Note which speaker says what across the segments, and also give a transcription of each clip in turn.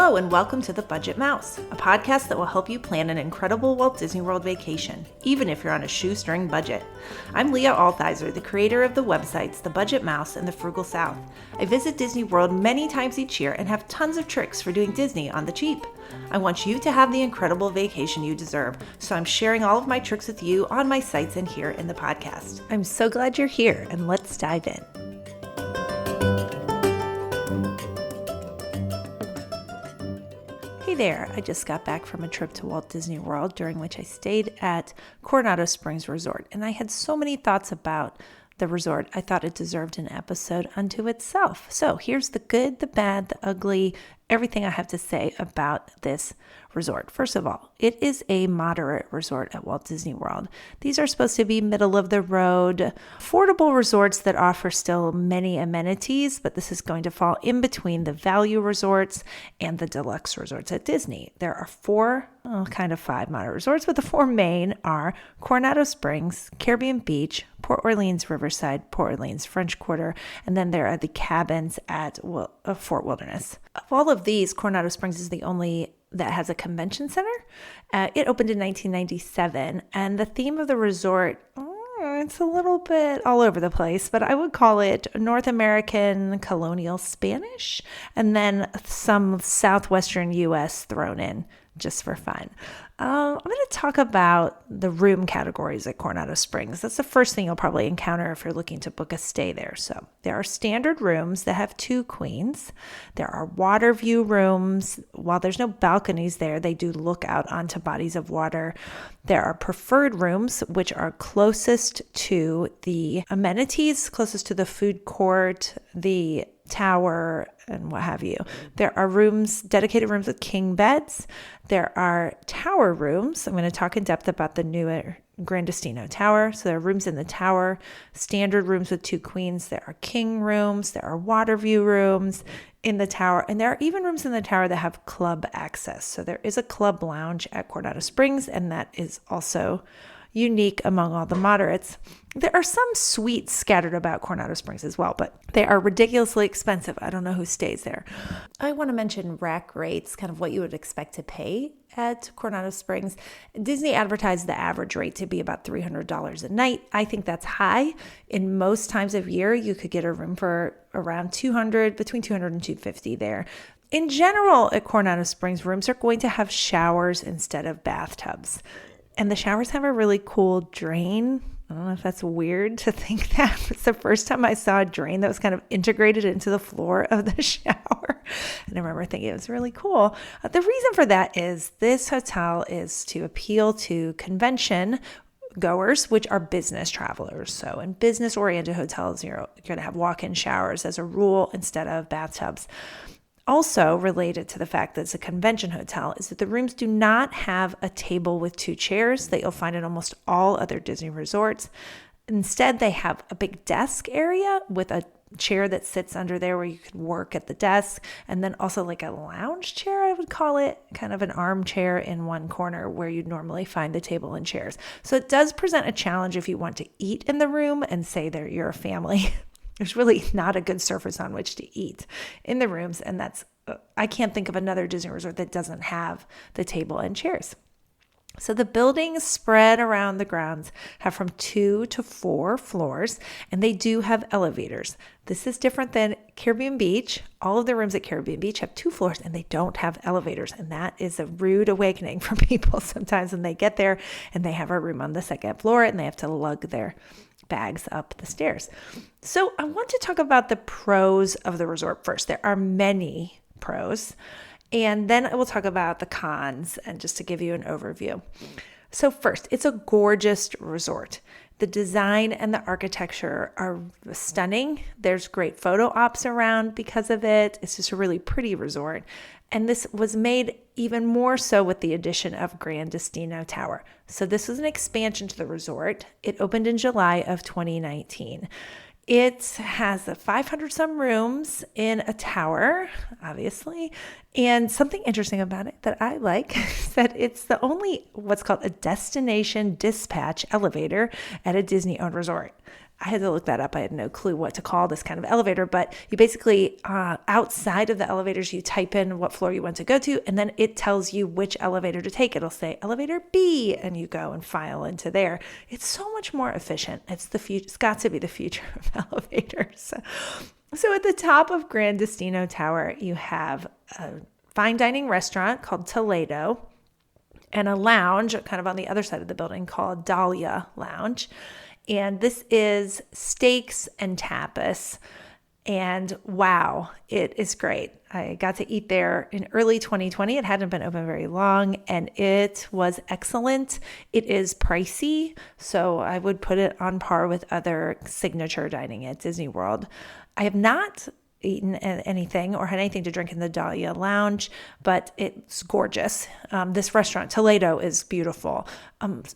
Speaker 1: Hello and welcome to The Budget Mouse, a podcast that will help you plan an incredible Walt Disney World vacation, even if you're on a shoestring budget. I'm Leah Althizer, the creator of the websites The Budget Mouse and The Frugal South. I visit Disney World many times each year and have tons of tricks for doing Disney on the cheap. I want you to have the incredible vacation you deserve, so I'm sharing all of my tricks with you on my sites and here in the podcast. I'm so glad you're here, and let's dive in. Hey there, I just got back from a trip to Walt Disney World during which I stayed at Coronado Springs Resort, and I had so many thoughts about the resort. I thought it deserved an episode unto itself. So here's the good, the bad, the ugly, everything I have to say about this resort. First of all, it is a moderate resort at Walt Disney World. These are supposed to be middle of the road, affordable resorts that offer still many amenities, but this is going to fall in between the value resorts and the deluxe resorts at Disney. There are five moderate resorts, but the four main are Coronado Springs, Caribbean Beach, Port Orleans Riverside, Port Orleans French Quarter, and then there are the cabins at Fort Wilderness. Of all of these, Coronado Springs is the only that has a convention center. It opened in 1997, and the theme of the resort, it's a little bit all over the place, but I would call it North American colonial Spanish, and then some southwestern U.S. thrown in just for fun. I'm going to talk about the room categories at Coronado Springs. That's the first thing you'll probably encounter if you're looking to book a stay there. So there are standard rooms that have 2 queens. There are water view rooms. While there's no balconies there, they do look out onto bodies of water. There are preferred rooms, which are closest to the amenities, closest to the food court, the tower, and what have you. There are dedicated rooms with king beds. There are tower rooms. I'm going to talk in depth about the newer Gran Destino Tower. So there are rooms in the tower, standard rooms with 2 queens. There are king rooms. There are water view rooms in the tower. And there are even rooms in the tower that have club access. So there is a club lounge at Coronado Springs, and that is also unique among all the moderates. There are some suites scattered about Coronado Springs as well, but they are ridiculously expensive. I don't know who stays there. I want to mention rack rates, kind of what you would expect to pay at Coronado Springs. Disney advertised the average rate to be about $300 a night. I think that's high. In most times of year, you could get a room for around between $200 and $250 there. In general, at Coronado Springs, rooms are going to have showers instead of bathtubs. And the showers have a really cool drain. I don't know if that's weird to think that. It's the first time I saw a drain that was kind of integrated into the floor of the shower. And I remember thinking it was really cool. The reason for that is this hotel is to appeal to convention goers, which are business travelers. So in business-oriented hotels, you're going to have walk-in showers as a rule instead of bathtubs. Also related to the fact that it's a convention hotel is that the rooms do not have a table with 2 chairs that you'll find in almost all other Disney resorts. Instead, they have a big desk area with a chair that sits under there where you could work at the desk, and then also like a lounge chair, I would call it, kind of an armchair in one corner where you'd normally find the table and chairs. So it does present a challenge if you want to eat in the room and say that you're a family. There's really not a good surface on which to eat in the rooms, and I can't think of another Disney resort that doesn't have the table and chairs. So the buildings spread around the grounds have from 2 to 4 floors, and they do have elevators. This is different than Caribbean Beach. All of the rooms at Caribbean Beach have 2 floors, and they don't have elevators, and that is a rude awakening for people sometimes when they get there and they have a room on the 2nd floor and they have to lug their bags up the stairs. So I want to talk about the pros of the resort first. There are many pros, and then I will talk about the cons, and just to give you an overview. So first, it's a gorgeous resort. The design and the architecture are stunning. There's great photo ops around because of it. It's just a really pretty resort. And this was made even more so with the addition of Gran Destino Tower. So this was an expansion to the resort. It opened in July of 2019. It has 500 some rooms in a tower, obviously. And something interesting about it that I like is that it's the only what's called a destination dispatch elevator at a Disney-owned resort. I had to look that up. I had no clue what to call this kind of elevator, but you basically, outside of the elevators, you type in what floor you want to go to, and then it tells you which elevator to take. It'll say elevator B, and you go and file into there. It's so much more efficient. It's the future. It's got to be the future of elevators. So at the top of Gran Destino Tower, you have a fine dining restaurant called Toledo and a lounge kind of on the other side of the building called Dahlia Lounge. And this is steaks and tapas. And wow, it is great. I got to eat there in early 2020. It hadn't been open very long, and it was excellent. It is pricey, so I would put it on par with other signature dining at Disney World. I have not eaten anything or had anything to drink in the Dahlia Lounge, but it's gorgeous. This restaurant, Toledo, is beautiful.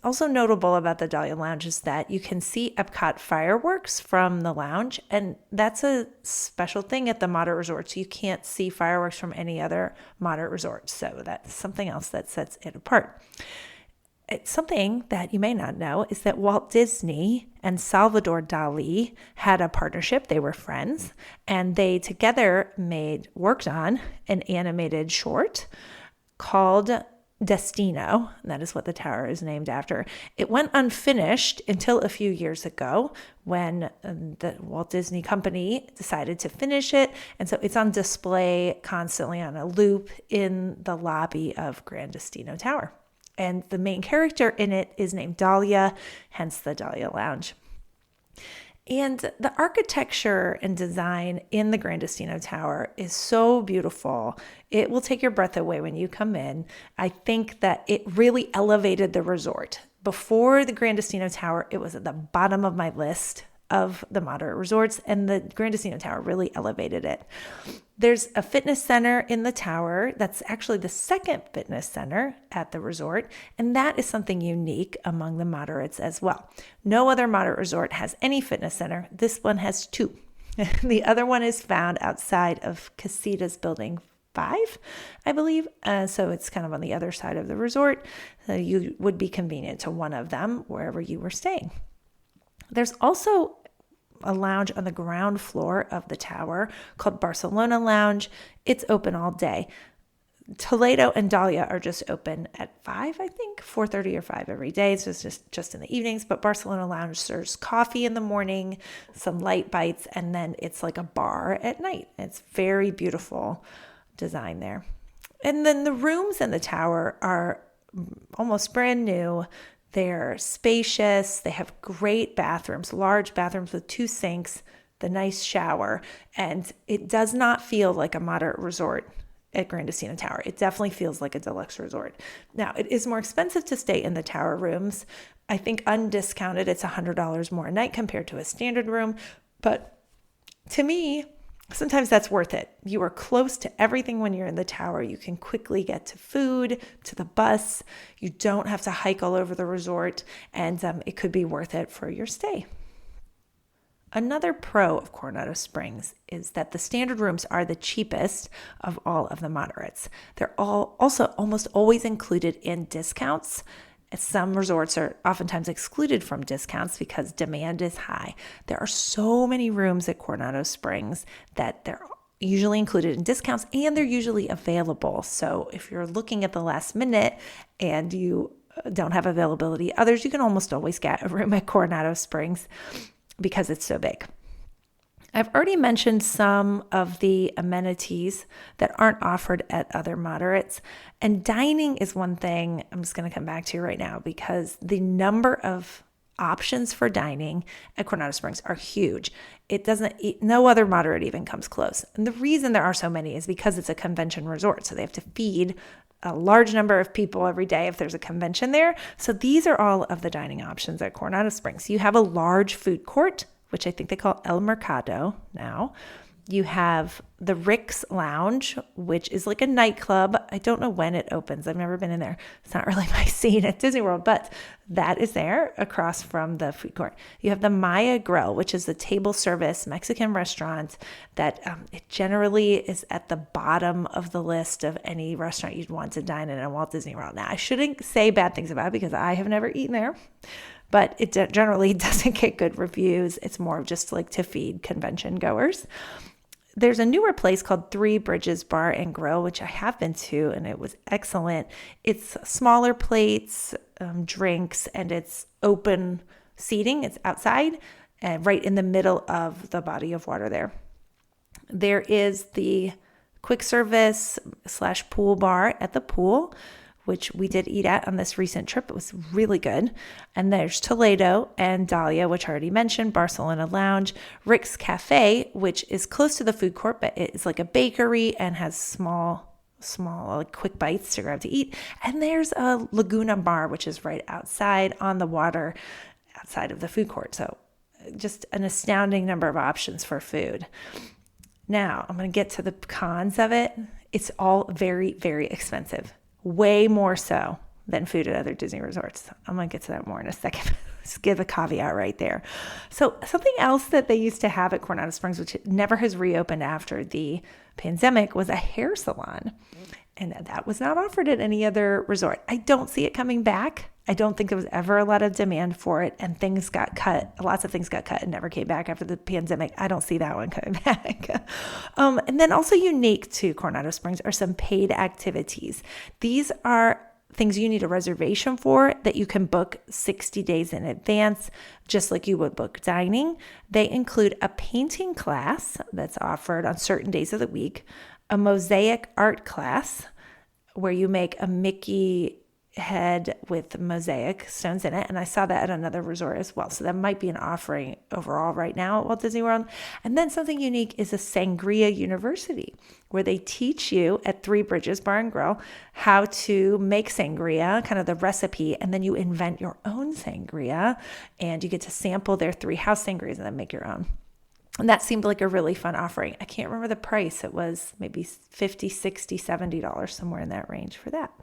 Speaker 1: Also notable about the Dahlia Lounge is that you can see Epcot fireworks from the lounge, and that's a special thing at the moderate resorts. You can't see fireworks from any other moderate resort, so that's something else that sets it apart. It's something that you may not know is that Walt Disney and Salvador Dali had a partnership. They were friends, and they together worked on an animated short called Destino. That is what the tower is named after. It went unfinished until a few years ago when the Walt Disney Company decided to finish it. And so it's on display constantly on a loop in the lobby of Gran Destino Tower. And the main character in it is named Dahlia, hence the Dahlia Lounge. And the architecture and design in the Gran Destino Tower is so beautiful. It will take your breath away when you come in. I think that it really elevated the resort. Before the Gran Destino Tower, it was at the bottom of my list of the moderate resorts, and the Gran Destino Tower really elevated it. There's a fitness center in the tower that's actually the second fitness center at the resort, and that is something unique among the moderates as well. No other moderate resort has any fitness center. This one has two. The other one is found outside of Casitas Building 5, I believe. So it's kind of on the other side of the resort. So you would be convenient to one of them wherever you were staying. There's also a lounge on the ground floor of the tower called Barcelona Lounge. It's open all day. Toledo and Dahlia are just open at 5, I think, 4:30 or 5 every day. So it's just in the evenings. But Barcelona Lounge serves coffee in the morning, some light bites, and then it's like a bar at night. It's very beautiful design there. And then the rooms in the tower are almost brand new. They're spacious. They have great bathrooms, large bathrooms with 2 sinks, the nice shower, and it does not feel like a moderate resort at Gran Destino Tower. It definitely feels like a deluxe resort. Now, it is more expensive to stay in the tower rooms. I think undiscounted, it's $100 more a night compared to a standard room, but to me, sometimes that's worth it. You are close to everything when you're in the tower. You can quickly get to food, to the bus. You don't have to hike all over the resort, and it could be worth it for your stay. Another pro of Coronado Springs is that the standard rooms are the cheapest of all of the moderates. They're all also almost always included in discounts. Some resorts are oftentimes excluded from discounts because demand is high. There are so many rooms at Coronado Springs that they're usually included in discounts, and they're usually available. So if you're looking at the last minute and you don't have availability others, you can almost always get a room at Coronado Springs because it's so big. I've already mentioned some of the amenities that aren't offered at other moderates, and dining is one thing I'm just going to come back to right now because the number of options for dining at Coronado Springs are huge. No other moderate even comes close. And the reason there are so many is because it's a convention resort, so they have to feed a large number of people every day if there's a convention there. So these are all of the dining options at Coronado Springs. You have a large food court, which I think they call El Mercado now. You have the Rick's Lounge, which is like a nightclub. I don't know when it opens. I've never been in there. It's not really my scene at Disney World, but that is there across from the food court. You have the Maya Grill, which is a table service Mexican restaurant that it generally is at the bottom of the list of any restaurant you'd want to dine in at Walt Disney World. Now, I shouldn't say bad things about it because I have never eaten there, but it generally doesn't get good reviews. It's more of just like to feed convention goers. There's a newer place called Three Bridges Bar and Grill, which I have been to, and it was excellent. It's smaller plates, drinks, and it's open seating. It's outside and right in the middle of the body of water there. There is the quick service / pool bar at the pool, which we did eat at on this recent trip. It was really good. And there's Toledo and Dahlia, which I already mentioned, Barcelona Lounge, Rick's Cafe, which is close to the food court, but it's like a bakery and has small like quick bites to grab to eat. And there's a Laguna Bar, which is right outside on the water, outside of the food court. So just an astounding number of options for food. Now, I'm going to get to the cons of it. It's all very, very expensive. Way more so than food at other Disney resorts. I'm going to get to that more in a second. Just give a caveat right there. So something else that they used to have at Coronado Springs, which never has reopened after the pandemic, was a hair salon. And that was not offered at any other resort. I don't see it coming back. I don't think there was ever a lot of demand for it, and things got cut. Lots of things got cut and never came back after the pandemic. I don't see that one coming back. And then also unique to Coronado Springs are some paid activities. These are things you need a reservation for that you can book 60 days in advance, just like you would book dining. They include a painting class that's offered on certain days of the week, a mosaic art class where you make a Mickey head with mosaic stones in it. And I saw that at another resort as well. So that might be an offering overall right now at Walt Disney World. And then something unique is a Sangria University, where they teach you at Three Bridges Bar and Grill how to make sangria, kind of the recipe, and then you invent your own sangria and you get to sample their 3 house sangrias and then make your own. And that seemed like a really fun offering. I can't remember the price. It was maybe $50, $60, $70, somewhere in that range for that.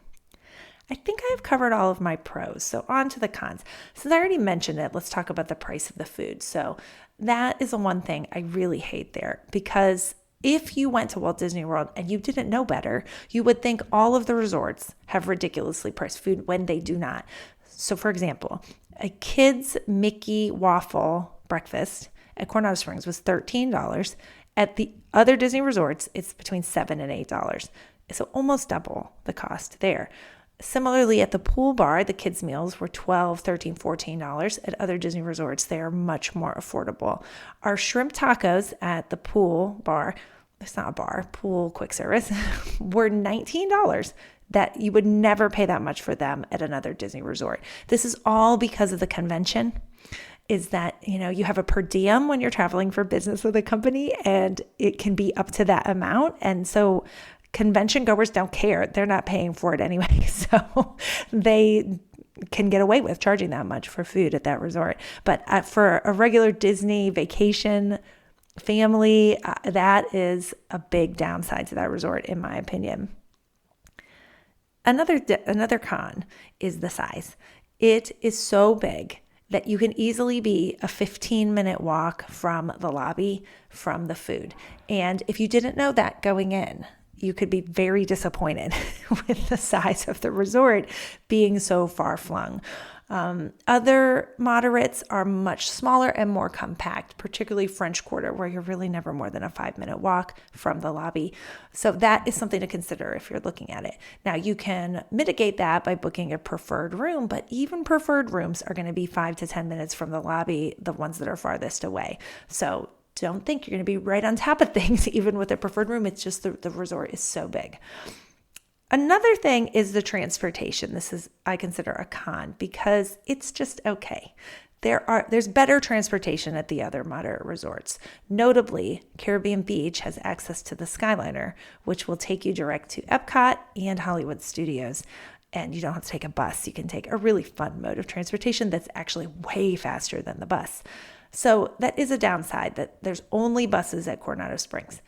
Speaker 1: I think I have covered all of my pros. So on to the cons. Since I already mentioned it, let's talk about the price of the food. So that is the one thing I really hate there, because if you went to Walt Disney World and you didn't know better, you would think all of the resorts have ridiculously priced food when they do not. So for example, a kid's Mickey waffle breakfast at Coronado Springs was $13. At the other Disney resorts, it's between $7 and $8. So almost double the cost there. Similarly, at the pool bar, the kids' meals were $12, $13, $14. At other Disney resorts, they are much more affordable. Our shrimp tacos at the pool bar, it's not a bar, pool quick service, were $19. That you would never pay that much for them at another Disney resort. This is all because of the convention. Is that, you have a per diem when you're traveling for business with a company, and it can be up to that amount. And so convention goers don't care. They're not paying for it anyway. So they can get away with charging that much for food at that resort. But for a regular Disney vacation family, that is a big downside to that resort, in my opinion. Another con is the size. It is so big that you can easily be a 15-minute walk from the lobby, from the food. And if you didn't know that going in, you could be very disappointed with the size of the resort being so far flung. Other moderates are much smaller and more compact, particularly French Quarter, where you're really never more than a 5-minute walk from the lobby. So that is something to consider if you're looking at it. Now, you can mitigate that by booking a preferred room, but even preferred rooms are going to be 5 to 10 minutes from the lobby, the ones that are farthest away. So don't think you're going to be right on top of things, even with a preferred room. It's just the resort is so big. Another thing is the transportation. This is, I consider, a con because it's just okay. There's better transportation at the other moderate resorts. Notably, Caribbean Beach has access to the Skyliner, which will take you direct to Epcot and Hollywood Studios. And you don't have to take a bus. You can take a really fun mode of transportation that's actually way faster than the bus. So that is a downside, that there's only buses at Coronado Springs.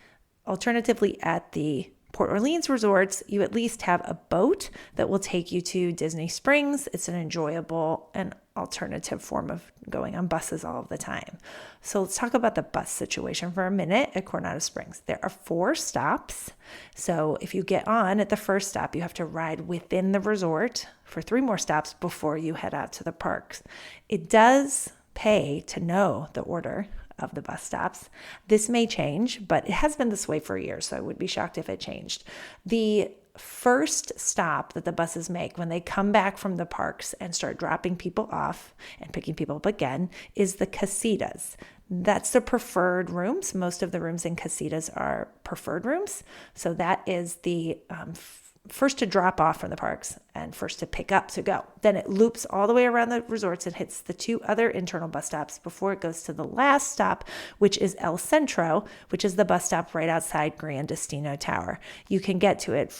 Speaker 1: Alternatively, at the Port Orleans resorts, you at least have a boat that will take you to Disney Springs. It's an enjoyable and alternative form of going on buses all of the time. So let's talk about the bus situation for a minute at Coronado Springs. There are 4 stops. So if you get on at the first stop, you have to ride within the resort for 3 more stops before you head out to the parks. It does pay to know the order of the bus stops. This may change, but it has been this way for years, so I would be shocked if it changed. The first stop that the buses make when they come back from the parks and start dropping people off and picking people up again is the casitas. That's the preferred rooms. Most of the rooms in casitas are preferred rooms. So that is the first to drop off from the parks and first to pick up to go. Then it loops all the way around the resorts and hits the 2 other internal bus stops before it goes to the last stop, which is El Centro, which is the bus stop right outside Gran Destino Tower. You can get to it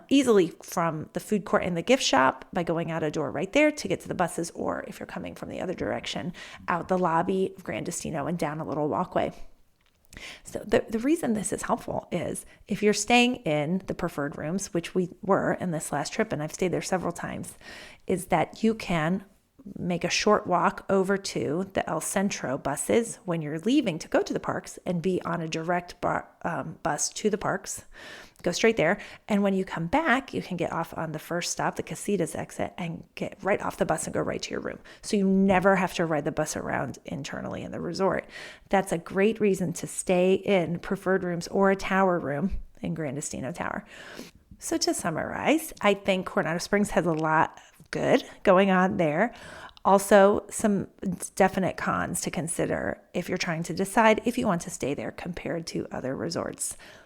Speaker 1: easily from the food court and the gift shop by going out a door right there to get to the buses, or if you're coming from the other direction, out the lobby of Gran Destino and down a little walkway. So the reason this is helpful is if you're staying in the preferred rooms, which we were in this last trip, and I've stayed there several times, is that you can make a short walk over to the El Centro buses when you're leaving to go to the parks and be on a direct bus to the parks. Go straight there. And when you come back, you can get off on the first stop, the Casitas exit, and get right off the bus and go right to your room. So you never have to ride the bus around internally in the resort. That's a great reason to stay in preferred rooms or a tower room in Gran Destino Tower. So to summarize, I think Coronado Springs has a lot good going on there. Also, some definite cons to consider if you're trying to decide if you want to stay there compared to other resorts.